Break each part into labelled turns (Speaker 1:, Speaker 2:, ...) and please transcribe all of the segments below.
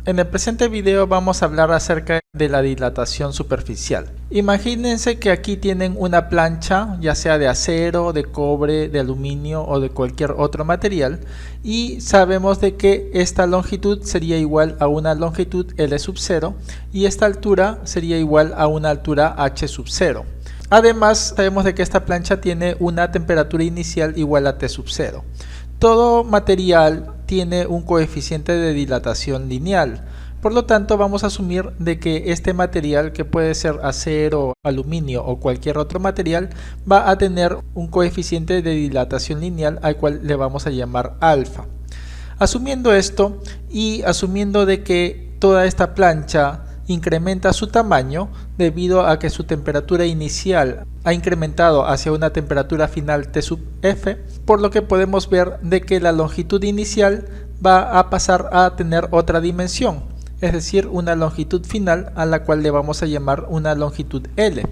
Speaker 1: En el presente video vamos a hablar acerca de la dilatación superficial. Imagínense que aquí tienen una plancha, ya sea de acero, de cobre, de aluminio o de cualquier otro material, y sabemos de que esta longitud sería igual a una longitud L sub 0 y esta altura sería igual a una altura H sub 0. Además, sabemos de que esta plancha tiene una temperatura inicial igual a T sub 0. Todo material tiene un coeficiente de dilatación lineal. Por lo tanto, vamos a asumir de que este material, que puede ser acero, aluminio o cualquier otro material, va a tener un coeficiente de dilatación lineal al cual le vamos a llamar alfa. Asumiendo esto y asumiendo de que toda esta plancha incrementa su tamaño debido a que su temperatura inicial ha incrementado hacia una temperatura final T sub F, por lo que podemos ver de que la longitud inicial va a pasar a tener otra dimensión, es decir, una longitud final a la cual le vamos a llamar una longitud L,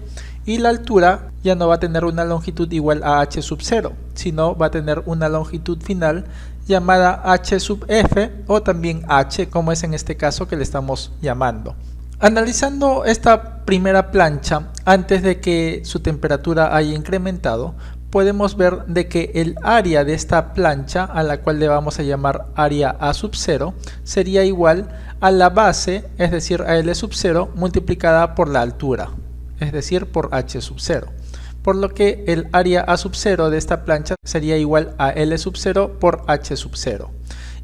Speaker 1: y la altura ya no va a tener una longitud igual a H sub 0, sino va a tener una longitud final llamada H sub F o también H, como es en este caso que le estamos llamando. Analizando esta primera plancha antes de que su temperatura haya incrementado, podemos ver de que el área de esta plancha, a la cual le vamos a llamar área A sub 0, sería igual a la base, es decir, a L sub 0, multiplicada por la altura, es decir, por H sub 0. Por lo que el área A sub 0 de esta plancha sería igual a L sub 0 por H sub 0.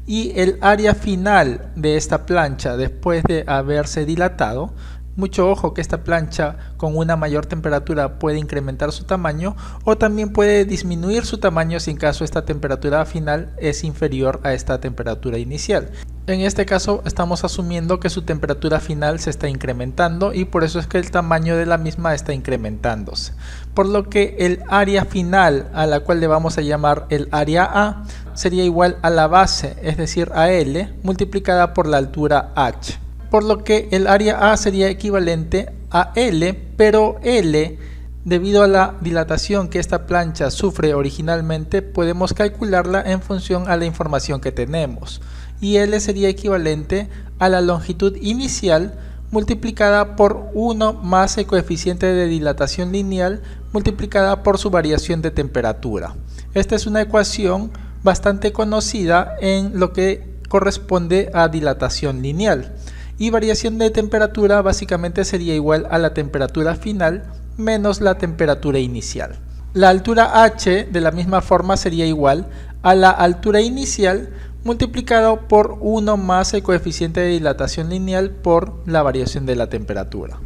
Speaker 1: Y el área final de esta plancha después de haberse dilatado, mucho ojo que esta plancha con una mayor temperatura puede incrementar su tamaño o también puede disminuir su tamaño si en caso esta temperatura final es inferior a esta temperatura inicial. En este caso estamos asumiendo que su temperatura final se está incrementando y por eso es que el tamaño de la misma está incrementándose. Por lo que el área final, a la cual le vamos a llamar el área A, sería igual a la base, es decir, a L, multiplicada por la altura H. Por lo que el área A sería equivalente a L, pero L, debido a la dilatación que esta plancha sufre originalmente, podemos calcularla en función a la información que tenemos. Y L sería equivalente a la longitud inicial multiplicada por 1 más el coeficiente de dilatación lineal multiplicada por su variación de temperatura. Esta es una ecuación bastante conocida en lo que corresponde a dilatación lineal. Y variación de temperatura básicamente sería igual a la temperatura final menos la temperatura inicial. La altura H de la misma forma sería igual a la altura inicial multiplicado por 1 más el coeficiente de dilatación lineal por la variación de la temperatura.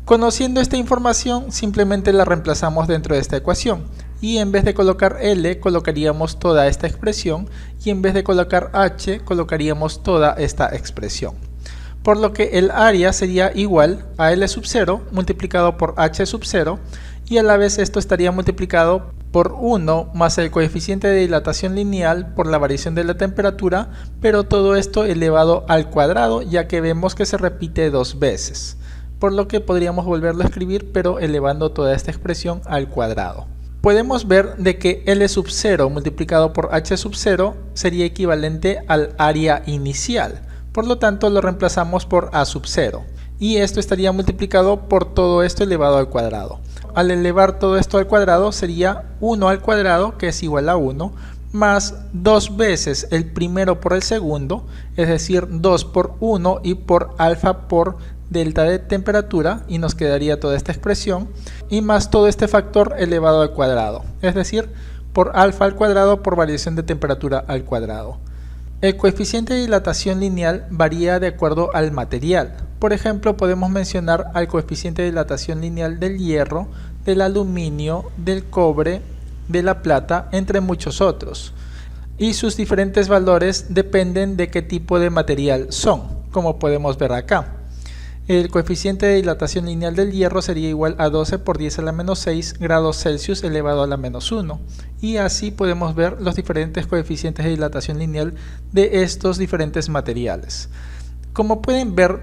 Speaker 1: Conociendo esta información, simplemente la reemplazamos dentro de esta ecuación y en vez de colocar L colocaríamos toda esta expresión y en vez de colocar H colocaríamos toda esta expresión. Por lo que el área sería igual a L sub 0 multiplicado por H sub 0 y a la vez esto estaría multiplicado por 1 más el coeficiente de dilatación lineal por la variación de la temperatura, pero todo esto elevado al cuadrado, ya que vemos que se repite dos veces. Por lo que podríamos volverlo a escribir, pero elevando toda esta expresión al cuadrado. Podemos ver de que L sub 0 multiplicado por H sub 0 sería equivalente al área inicial. Por lo tanto, lo reemplazamos por A sub 0. Y esto estaría multiplicado por todo esto elevado al cuadrado. Al elevar todo esto al cuadrado sería 1 al cuadrado, que es igual a 1, más 2 veces el primero por el segundo, es decir, 2 por 1 y por alfa por delta de temperatura, y nos quedaría toda esta expresión, y más todo este factor elevado al cuadrado, es decir, por alfa al cuadrado por variación de temperatura al cuadrado. El coeficiente de dilatación lineal varía de acuerdo al material. Por ejemplo, podemos mencionar al coeficiente de dilatación lineal del hierro, del aluminio, del cobre, de la plata, entre muchos otros. Y sus diferentes valores dependen de qué tipo de material son, como podemos ver acá. El coeficiente de dilatación lineal del hierro sería igual a 12 por 10 a la menos 6 grados Celsius elevado a la menos 1. Y así podemos ver los diferentes coeficientes de dilatación lineal de estos diferentes materiales. Como pueden ver,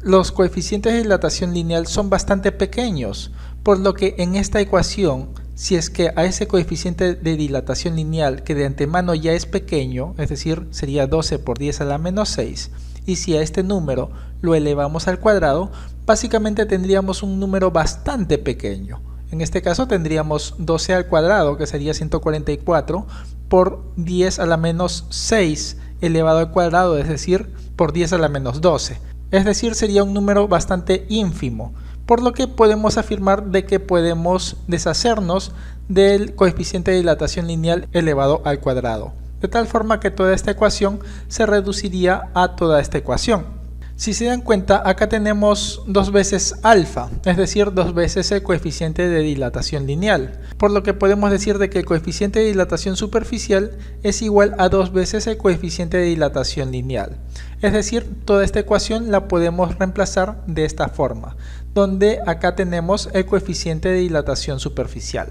Speaker 1: los coeficientes de dilatación lineal son bastante pequeños, por lo que en esta ecuación si es que a ese coeficiente de dilatación lineal, que de antemano ya es pequeño, es decir, sería 12 por 10 a la menos 6, y si a este número lo elevamos al cuadrado, básicamente tendríamos un número bastante pequeño. En este caso tendríamos 12 al cuadrado, que sería 144, por 10 a la menos 6 elevado al cuadrado, es decir, por 10 a la menos 12. Es decir, sería un número bastante ínfimo, por lo que podemos afirmar de que podemos deshacernos del coeficiente de dilatación lineal elevado al cuadrado, de tal forma que toda esta ecuación se reduciría a toda esta ecuación. Si se dan cuenta, acá tenemos 2 veces alfa, es decir, 2 veces el coeficiente de dilatación lineal, por lo que podemos decir de que el coeficiente de dilatación superficial es igual a 2 veces el coeficiente de dilatación lineal. Es decir, toda esta ecuación la podemos reemplazar de esta forma, donde acá tenemos el coeficiente de dilatación superficial.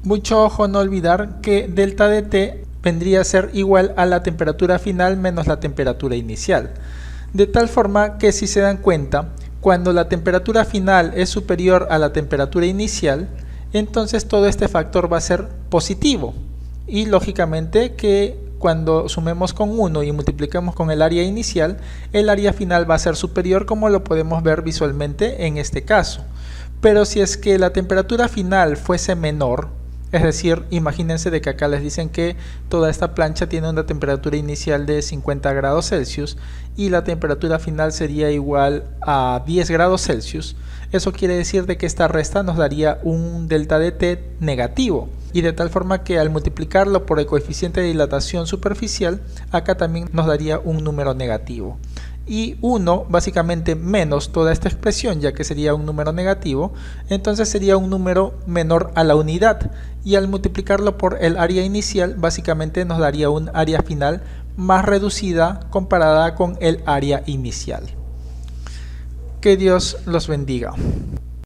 Speaker 1: Mucho ojo no olvidar que delta de T vendría a ser igual a la temperatura final menos la temperatura inicial. De tal forma que, si se dan cuenta, cuando la temperatura final es superior a la temperatura inicial, entonces todo este factor va a ser positivo. Y lógicamente que cuando sumemos con 1 y multiplicamos con el área inicial, el área final va a ser superior, como lo podemos ver visualmente en este caso. Pero si es que la temperatura final fuese menor, es decir, imagínense de que acá les dicen que toda esta plancha tiene una temperatura inicial de 50 grados Celsius y la temperatura final sería igual a 10 grados Celsius. Eso quiere decir de que esta resta nos daría un delta de T negativo, y de tal forma que al multiplicarlo por el coeficiente de dilatación superficial, acá también nos daría un número negativo. Y 1 básicamente menos toda esta expresión, ya que sería un número negativo, entonces sería un número menor a la unidad, y al multiplicarlo por el área inicial básicamente nos daría un área final más reducida comparada con el área inicial. Que Dios los bendiga.